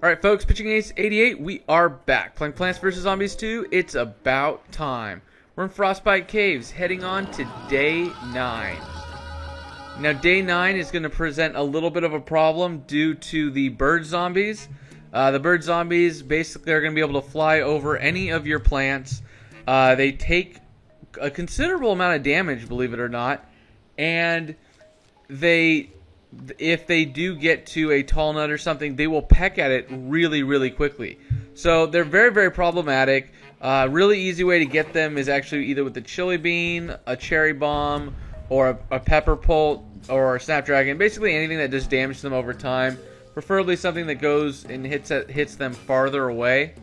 Alright folks, Pitching Ace 88, we are back. Playing Plants vs. Zombies 2, it's about time. We're in Frostbite Caves, heading on to Day 9. Now Day 9 is going to present a little bit of a problem due to the bird zombies. The bird zombies basically are going to be able to fly over any of your plants. They take a considerable amount of damage, believe it or not. And if they do get to a tall nut or something, they will peck at it really, really quickly. So they're very, very problematic. Really easy way to get them is actually either with the chili bean, a cherry bomb, or a pepper pult, or a snapdragon. Basically anything that does damage to them over time. Preferably something that goes and hits them farther away.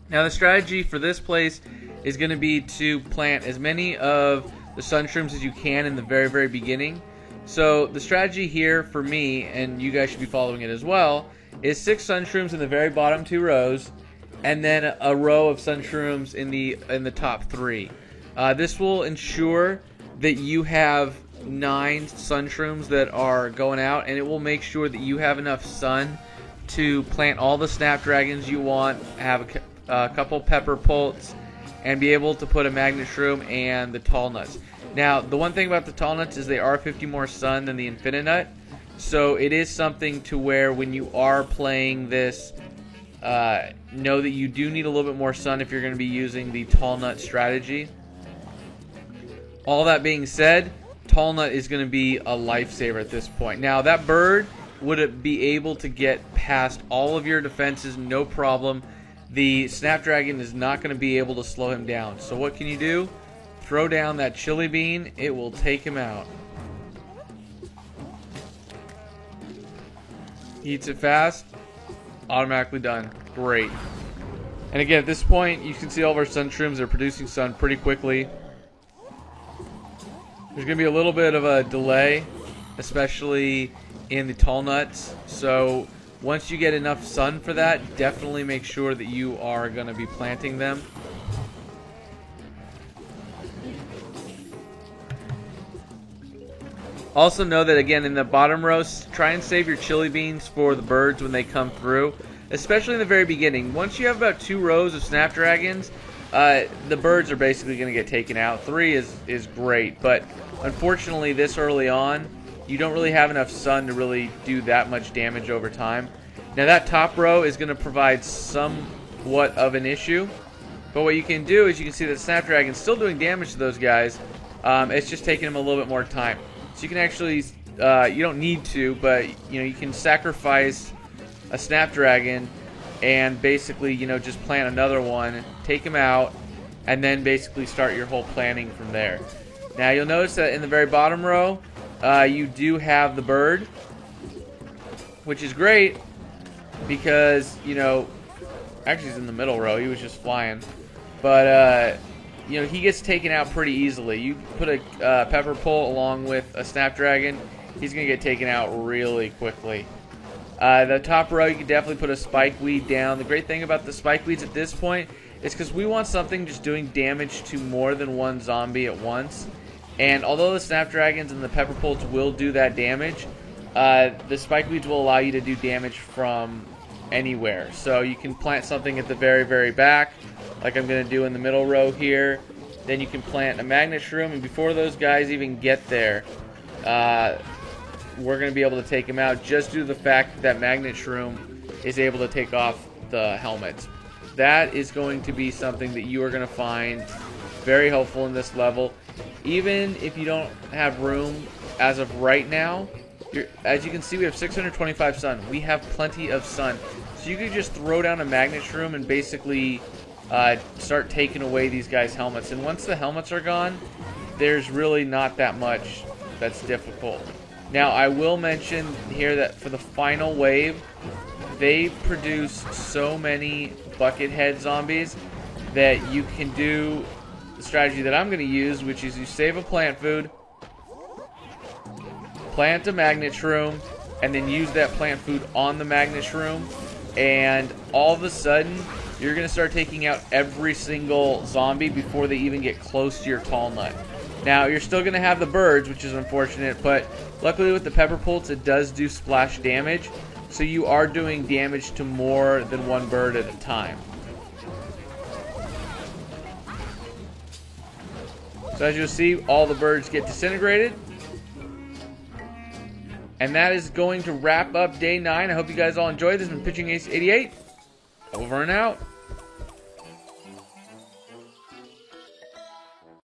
Now the strategy for this place is going to be to plant as many of the sunshrooms as you can in the very, very beginning. So the strategy here for me, and you guys should be following it as well, is 6 sunshrooms in the very bottom 2 rows, and then a row of sunshrooms in the top 3. This will ensure that you have 9 sunshrooms that are going out, and it will make sure that you have enough sun to plant all the snapdragons you want, have a couple pepper pults, and be able to put a magnet shroom and the tall nuts. Now, the one thing about the tall nuts is they are 50 more sun than the infinite nut, so it is something to where when you are playing this, know that you do need a little bit more sun if you're going to be using the tall nut strategy. All that being said, tall nut is going to be a lifesaver at this point. Now, that bird would be able to get past all of your defenses, no problem. The snapdragon is not going to be able to slow him down. So what can you do? Throw down that chili bean, it will take him out. Eats it fast, automatically done. Great. And again, at this point, you can see all of our sunshrooms are producing sun pretty quickly. There's going to be a little bit of a delay, especially in the tall nuts. So once you get enough sun for that, definitely make sure that you are going to be planting them. Also know that, again, in the bottom rows, try and save your chili beans for the birds when they come through, especially in the very beginning. Once you have about 2 rows of snapdragons, the birds are basically going to get taken out. 3 is great, but unfortunately this early on, you don't really have enough sun to really do that much damage over time. Now that top row is going to provide somewhat of an issue, but what you can do is you can see that Snapdragon's still doing damage to those guys. It's just taking them a little bit more time. So you can actually, you don't need to, but you can sacrifice a Snapdragon and basically just plant another one, take him out, and then basically start your whole planning from there. Now you'll notice that in the very bottom row, you do have the bird, which is great because actually he's in the middle row. He was just flying, but he gets taken out pretty easily. You put a pepper pult along with a snapdragon, he's gonna get taken out really quickly. The top row, you can definitely put a spike weed down. The great thing about the spike weeds at this point is because we want something just doing damage to more than one zombie at once. And although the snapdragons and the pepper pults will do that damage, the spike weeds will allow you to do damage from anywhere. So you can plant something at the very, very back, like I'm going to do in the middle row here. Then you can plant a magnet shroom, and before those guys even get there, we're going to be able to take them out just due to the fact that magnet shroom is able to take off the helmets. That is going to be something that you are going to find very helpful in this level. Even if you don't have room as of right now, as you can see, we have 625 sun. We have plenty of sun. So you could just throw down a magnet shroom and basically start taking away these guys' helmets. And once the helmets are gone, there's really not that much that's difficult. Now, I will mention here that for the final wave, they produce so many buckethead zombies that you can do the strategy that I'm going to use, which is you save a plant food, plant a magnet shroom, and then use that plant food on the magnet shroom, and all of a sudden you're going to start taking out every single zombie before they even get close to your tall nut. Now, you're still going to have the birds, which is unfortunate, but luckily with the pepper pults, it does do splash damage. so you are doing damage to more than one bird at a time. So as you'll see, all the birds get disintegrated. And that is going to wrap up day 9. I hope you guys all enjoyed this. Pitching Ace 88. Over and out.